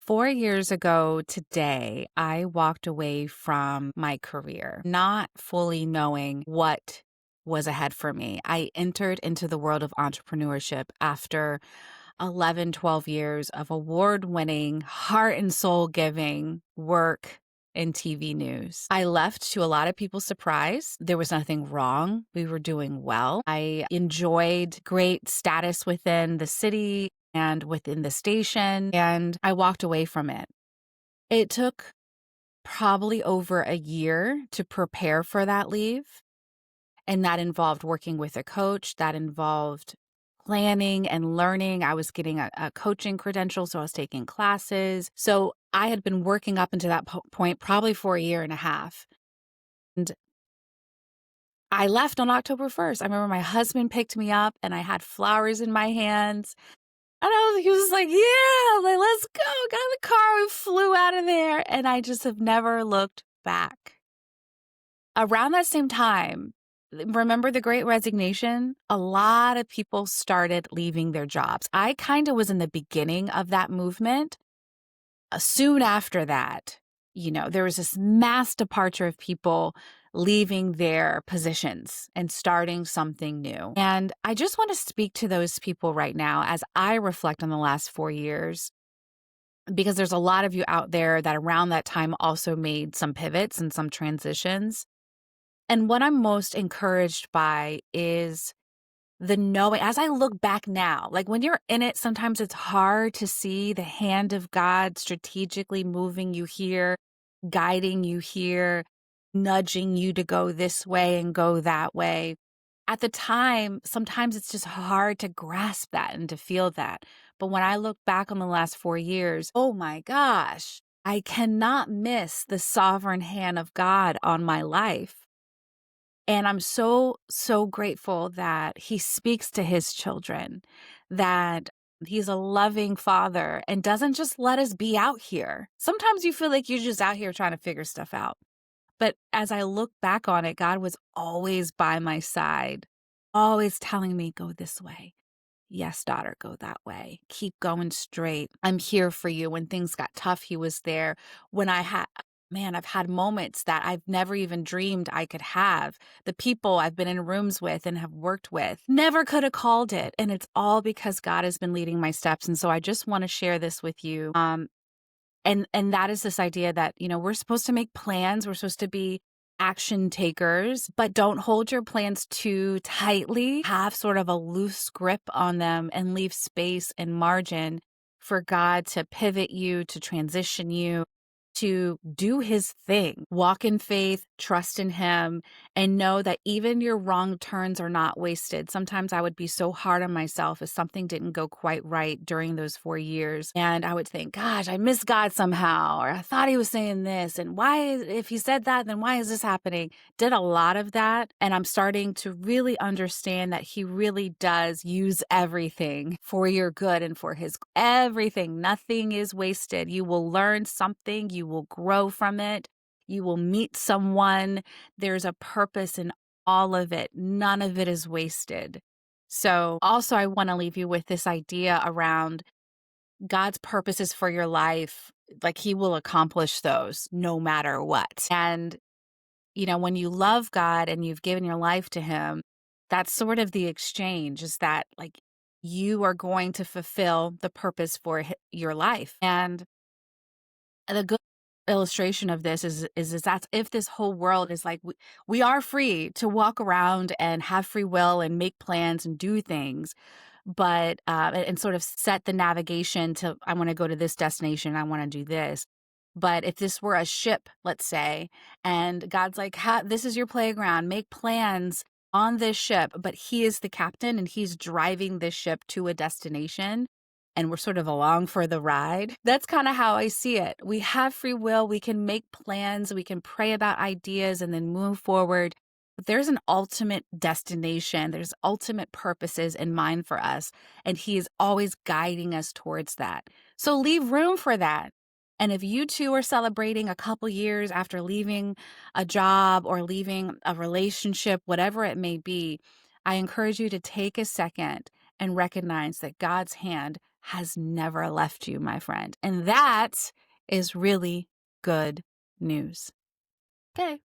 4 years ago today, I walked away from my career, not fully knowing what was ahead for me. I entered into the world of entrepreneurship after 11, 12 years of award winning, heart and soul giving work in TV news. I left to a lot of people's surprise. There was nothing wrong. We were doing well. I enjoyed great status within the city and within the station, and I walked away from it. It took probably over a year to prepare for that leave. And that involved working with a coach, that involved planning and learning. I was getting a coaching credential, so I was taking classes. So I had been working up into that point probably for a year and a half. And I left on October 1st. I remember my husband picked me up and I had flowers in my hands. And he was like, yeah, like, let's go. Got in the car. We flew out of there. And I just have never looked back. Around that same time, remember the Great Resignation? A lot of people started leaving their jobs. I kind of was in the beginning of that movement. Soon after that, there was this mass departure of people leaving their positions and starting something new. And I just want to speak to those people right now as I reflect on the last 4 years, because there's a lot of you out there that around that time also made some pivots and some transitions. And what I'm most encouraged by is the knowing, as I look back now, like when you're in it, sometimes it's hard to see the hand of God strategically moving you here, guiding you here, nudging you to go this way and go that way. At the time, sometimes it's just hard to grasp that and to feel that. But when I look back on the last 4 years, oh my gosh, I cannot miss the sovereign hand of God on my life. And I'm so, so grateful that he speaks to his children, that he's a loving father and doesn't just let us be out here. Sometimes you feel like you're just out here trying to figure stuff out. But as I look back on it, God was always by my side, always telling me, go this way. Yes, daughter, go that way. Keep going straight. I'm here for you. When things got tough, he was there. When I've had moments that I've never even dreamed I could have. The people I've been in rooms with and have worked with never could have called it. And it's all because God has been leading my steps. And so I just want to share this with you. And that is this idea that, we're supposed to make plans. We're supposed to be action takers, but don't hold your plans too tightly. Have sort of a loose grip on them and leave space and margin for God to pivot you, to transition you, to do his thing. Walk in faith, trust in him, and know that even your wrong turns are not wasted. Sometimes I would be so hard on myself if something didn't go quite right during those 4 years. And I would think, gosh, I missed God somehow, or I thought he was saying this. And if he said that, then why is this happening? Did a lot of that. And I'm starting to really understand that he really does use everything for your good and for his everything. Nothing is wasted. You will learn something. You will grow from it. You will meet someone. There's a purpose in all of it. None of it is wasted. So also, I want to leave you with this idea around God's purposes for your life. Like he will accomplish those no matter what. And, when you love God and you've given your life to him, that's sort of the exchange, is that like you are going to fulfill the purpose for your life. And the good illustration of this is that's if this whole world is like we are free to walk around and have free will and make plans and do things, but and sort of set the navigation to, I want to go to this destination, I want to do this. But if this were a ship, let's say, and God's like, this is your playground, make plans on this ship, but he is the captain and he's driving this ship to a destination, and we're sort of along for the ride. That's kind of how I see it. We have free will. We can make plans. We can pray about ideas and then move forward. But there's an ultimate destination. There's ultimate purposes in mind for us. And he is always guiding us towards that. So leave room for that. And if you too are celebrating a couple years after leaving a job or leaving a relationship, whatever it may be, I encourage you to take a second and recognize that God's hand has never left you, my friend. And that is really good news. Okay.